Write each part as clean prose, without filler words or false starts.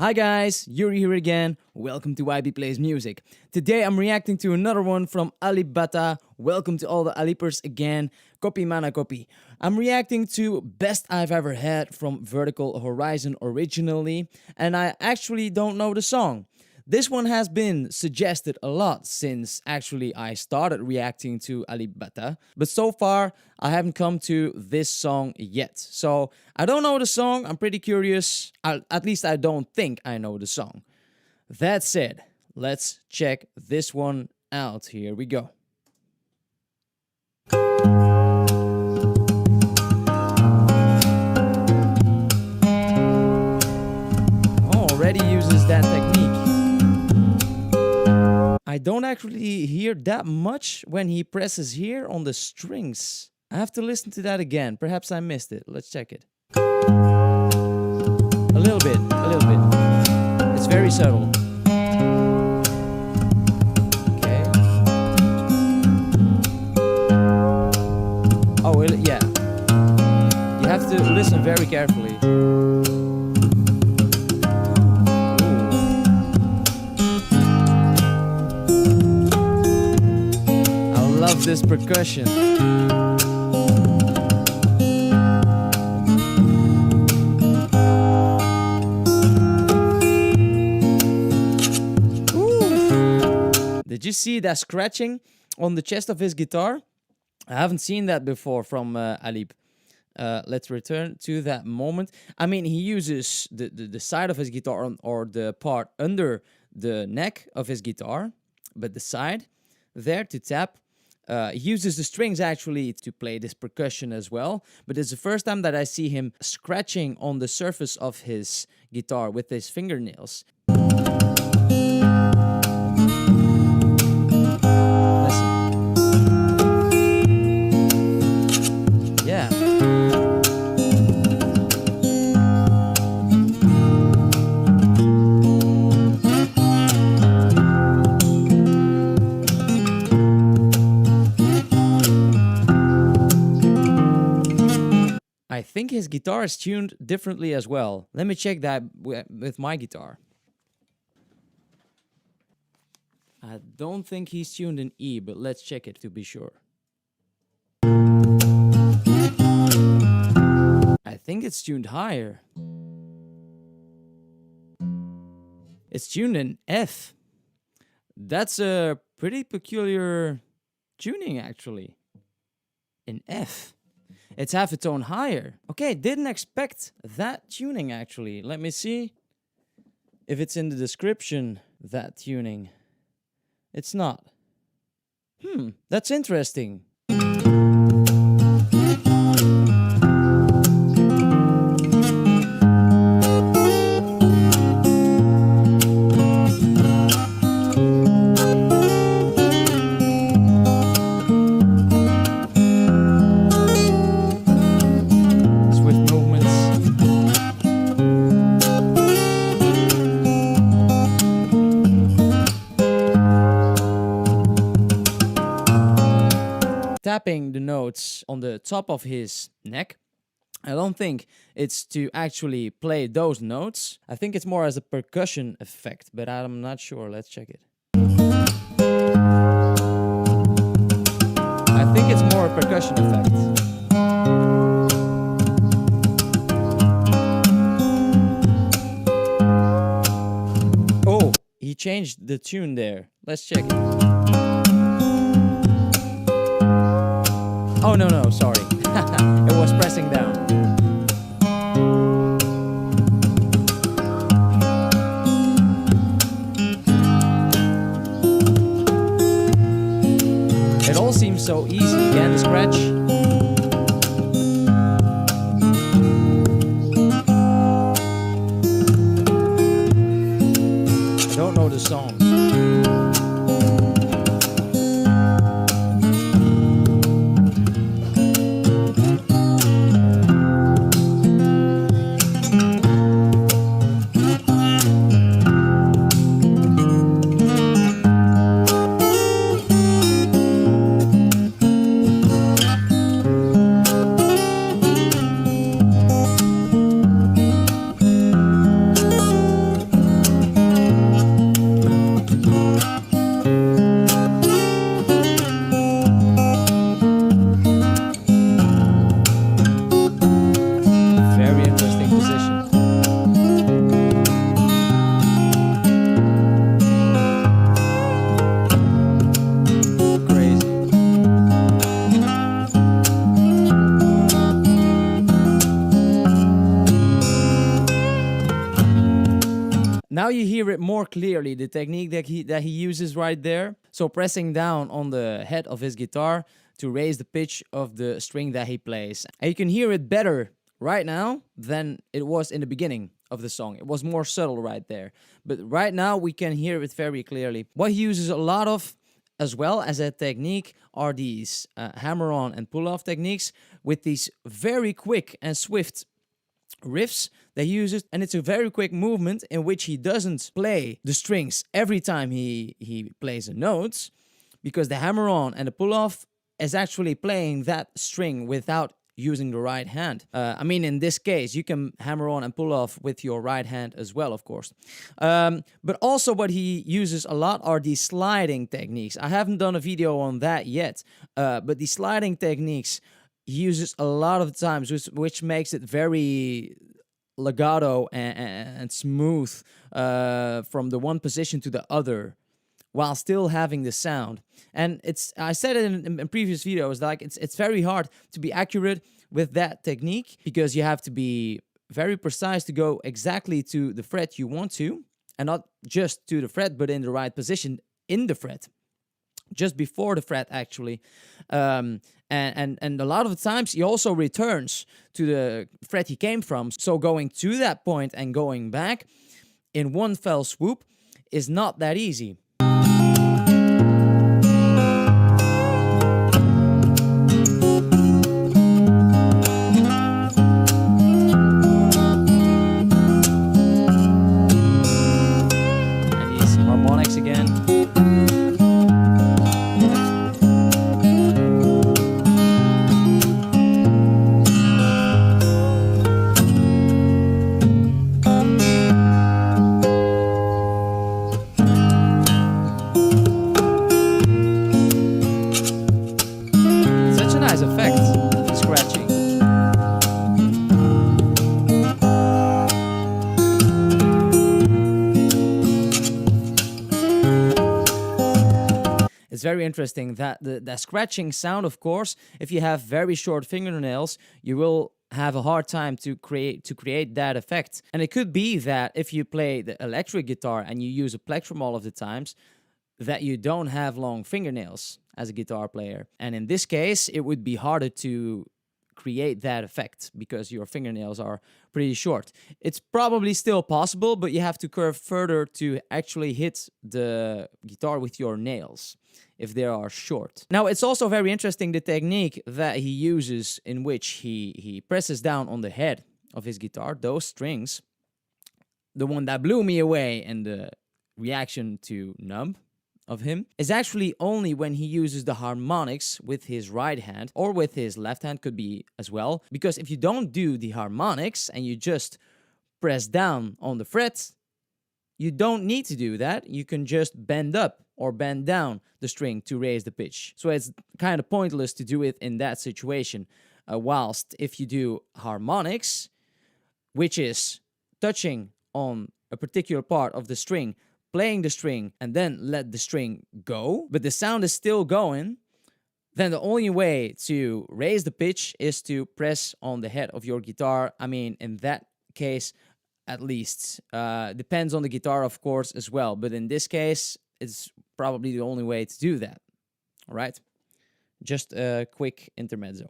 Hi guys, Yuri here again. Welcome to YB Plays Music. Today I'm reacting to another one from Alip. Welcome to all the Alipers again. Copy mana copy. I'm reacting to Best I've Ever Had from Vertical Horizon originally, and I actually don't know the song. This one has been suggested a lot since actually I started reacting to Alip, but so far I haven't come to this song yet. So I don't know the song, I'm pretty curious, at least I don't think I know the song. That said, let's check this one out. Here we go. Already uses that technique. I don't actually hear that much when he presses here on the strings. I have to listen to that again. Perhaps I missed it. Let's check it. A little bit. It's very subtle. Okay. Oh, well, yeah. You have to listen very carefully. Love this percussion. Ooh. Did you see that scratching on the chest of his guitar? I haven't seen that before from Alip. Let's return to that moment. I mean, he uses the side of his guitar or the part under the neck of his guitar, but the side there to tap. He uses the strings actually to play this percussion as well, but it's the first time that I see him scratching on the surface of his guitar with his fingernails. Listen. Yeah. I think his guitar is tuned differently as well. Let me check that with my guitar. I don't think he's tuned in E, but let's check it to be sure. I think it's tuned higher. It's tuned in F. That's a pretty peculiar tuning actually. In F. It's half a tone higher. Okay, didn't expect that tuning actually. Let me see if it's in the description, that tuning. It's not. That's interesting. Tapping the notes on the top of his neck. I don't think it's to actually play those notes. I think it's more as a percussion effect, but I'm not sure. Let's check it. I think it's more a percussion effect. Oh, he changed the tune there. Let's check it. Oh, no, sorry. It was pressing down. It all seems so easy. Again, the scratch. I don't know the song. Now you hear it more clearly, the technique that he uses right there. So pressing down on the head of his guitar to raise the pitch of the string that he plays. And you can hear it better right now than it was in the beginning of the song. It was more subtle right there. But right now we can hear it very clearly. What he uses a lot of as well as a technique are these hammer-on and pull-off techniques with these very quick and swift riffs that he uses, and it's a very quick movement in which he doesn't play the strings every time he plays a note, because the hammer-on and the pull-off is actually playing that string without using the right hand. I mean, in this case, you can hammer on and pull off with your right hand as well, of course. But also what he uses a lot are these sliding techniques. I haven't done a video on that yet, but the sliding techniques he uses a lot of times, which makes it very legato and smooth from the one position to the other, while still having the sound. And I said it in previous videos, like it's very hard to be accurate with that technique, because you have to be very precise to go exactly to the fret you want to, and not just to the fret, but in the right position in the fret, just before the fret actually. And a lot of the times he also returns to the fret he came from. So going to that point and going back in one fell swoop is not that easy. It's very interesting that the scratching sound, of course, if you have very short fingernails, you will have a hard time to create that effect. And it could be that if you play the electric guitar and you use a plectrum all of the times, that you don't have long fingernails as a guitar player. And in this case, it would be harder to create that effect because your fingernails are pretty short. It's probably still possible, but you have to curve further to actually hit the guitar with your nails if they are short. Now, it's also very interesting the technique that he uses, in which he presses down on the head of his guitar, those strings. The one that blew me away and the reaction to Numb of him is actually only when he uses the harmonics with his right hand, or with his left hand, could be as well. Because if you don't do the harmonics and you just press down on the frets, you don't need to do that. You can just bend up or bend down the string to raise the pitch. So it's kind of pointless to do it in that situation. Whilst if you do harmonics, which is touching on a particular part of the string, playing the string, and then let the string go, but the sound is still going, then the only way to raise the pitch is to press on the head of your guitar. I mean, in that case, at least. Depends on the guitar, of course, as well. But in this case, it's probably the only way to do that. All right? Just a quick intermezzo.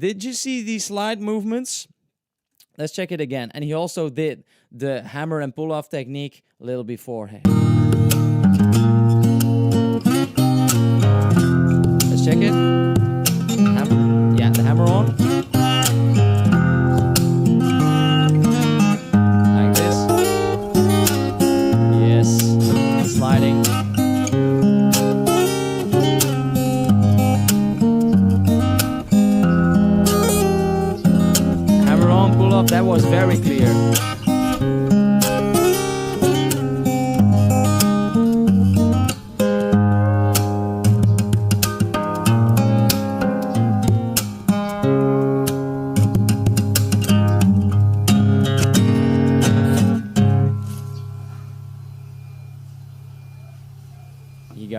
Did you see these slide movements? Let's check it again. And he also did the hammer and pull off technique a little beforehand. Let's check it. The hammer on. Like this. Yes. Sliding. That was very clear.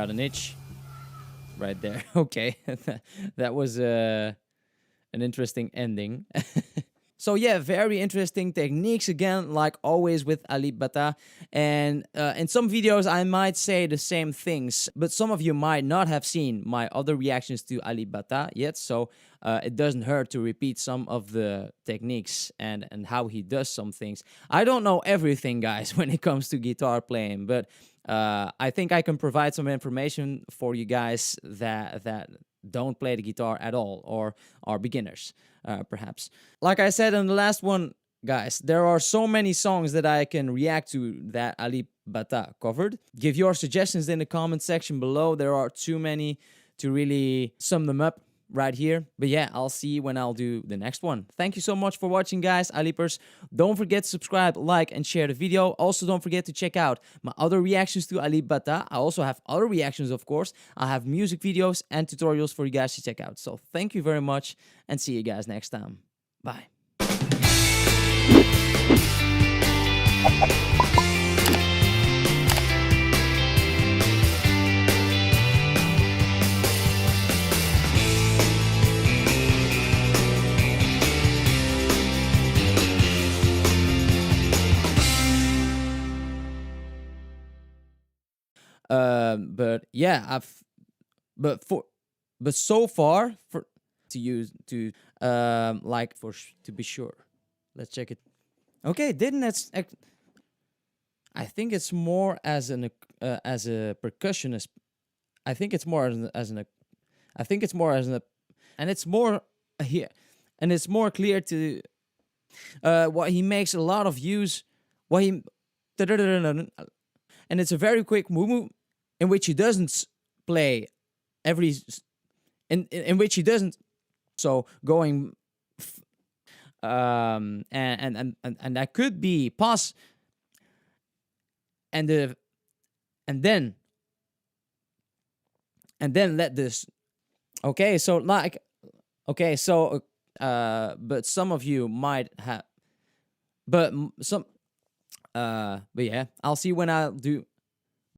got an itch right there. Okay, that was an interesting ending. So yeah, very interesting techniques again, like always with Alip Bata. And in some videos I might say the same things, but some of you might not have seen my other reactions to Alip Bata yet, so it doesn't hurt to repeat some of the techniques and how he does some things. I don't know everything, guys, when it comes to guitar playing, but I think I can provide some information for you guys that don't play the guitar at all or are beginners, perhaps. Like I said in the last one, guys, there are so many songs that I can react to that Alip Bata covered. Give your suggestions in the comment section below. There are too many to really sum them up right here. But yeah, I'll see you when I'll do the next one. Thank you so much for watching, guys, Alipers. Don't forget to subscribe, like, and share the video. Also, don't forget to check out my other reactions to Alip Bata. I also have other reactions, of course. I have music videos and tutorials for you guys to check out. So thank you very much, and see you guys next time. Bye. But yeah, but for, but so far for to use to like to be sure. Let's check it. Okay, didn't that's. I think it's more as as a percussionist. I think it's more as an. I think it's more as an, and it's more here, and it's more clear to what he makes a lot of use. What he, and it's a very quick move in which he doesn't play every in which he doesn't so going and that could be pause and the and then let this. Okay, so like, okay, so but some of you might have, but some but yeah, I'll see when I do